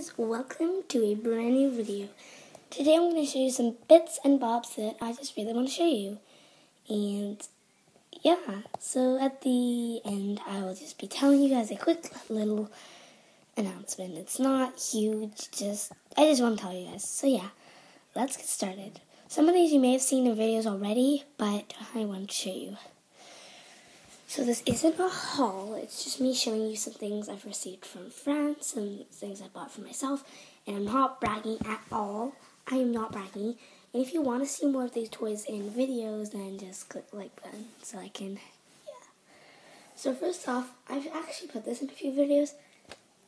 guys, welcome to a brand new video. Today I'm going to show you some bits and bobs that I just really want to show you. And yeah, so at the end I will just be telling you guys a quick little announcement. It's not huge, I just want to tell you guys. So yeah, let's get started. Some of these you may have seen in videos already, but I want to show you. So this isn't a haul, it's just me showing you some things I've received from friends, some things I bought for myself, and I'm not bragging at all. I am not bragging. And if you want to see more of these toys in videos, then just click like button so I can, yeah. So first off, I've actually put this in a few videos.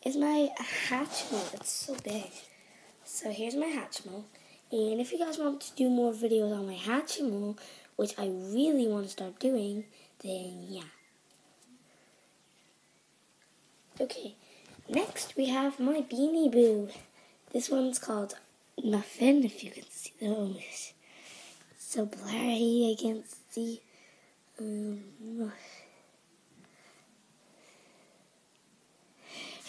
It's my Hatchimal. It's so big. So here's my Hatchimal. And if you guys want to do more videos on my Hatchimal, which I really want to start doing, then yeah. Okay, next we have my Beanie Boo. This one's called Muffin, if you can see those. It's so blurry, I can't see. Her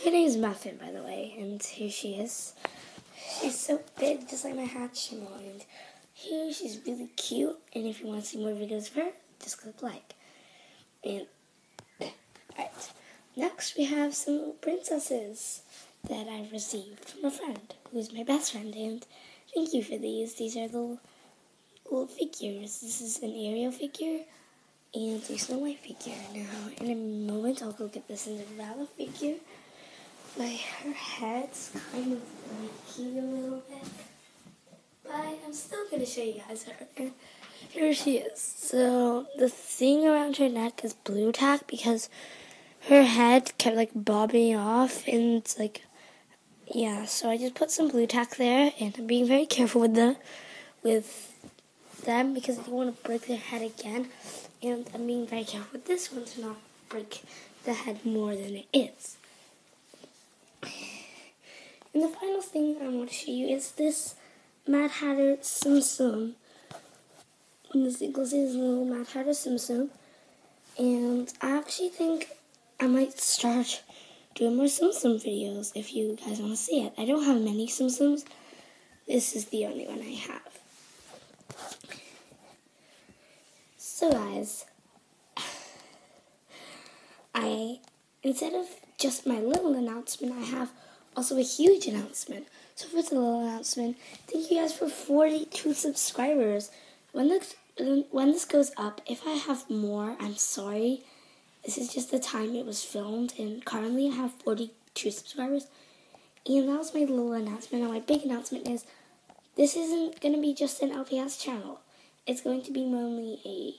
name's Muffin, by the way, and here she is. She's so big, just like my Hatchimal, and here she's really cute, and if you want to see more videos of her, just click like. And alright, next we have some princesses that I've received from a friend who's my best friend, and thank you for these. These are the little figures. This is an Ariel figure and a Snow White figure. Now, in a moment, I'll go get the Cinderella figure, but her head's kind of leaky a little bit. But I'm still going to show you guys her. Here she is. So the thing around her neck is blue tack because her head kept like bobbing off, and it's like, yeah, so I just put some blue tack there, and I'm being very careful with them because I don't want to break their head again, and I'm being very careful with this one to not break the head more than it is. And the final thing I want to show you is this Mad Hatter Tsum Tsum. This equals his little Mad Hatter Tsum Tsum. And I actually think I might start doing more Tsum Tsum videos if you guys want to see it. I don't have many Tsum Tsums. This is the only one I have. So guys, instead of just my little announcement, I have also a huge announcement. So for the little announcement, thank you guys for 42 subscribers. When this goes up, if I have more, I'm sorry. This is just the time it was filmed, and currently I have 42 subscribers. And that was my little announcement. Now my big announcement is, this isn't going to be just an LPS channel. It's going to be mainly a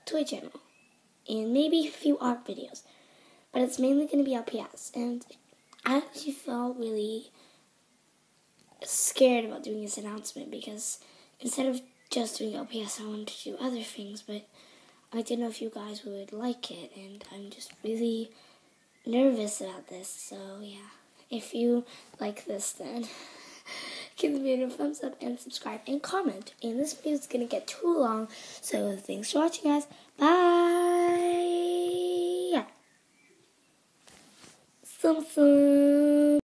toy channel, and maybe a few art videos. But it's mainly going to be LPS, and I actually felt really scared about doing this announcement because instead of just doing LPS, I wanted to do other things, but I didn't know if you guys would like it, and I'm just really nervous about this. So yeah, if you like this, then give the video a thumbs up and subscribe and comment. And this video is going to get too long, so thanks for watching, guys. Bye. Tsum Tsum.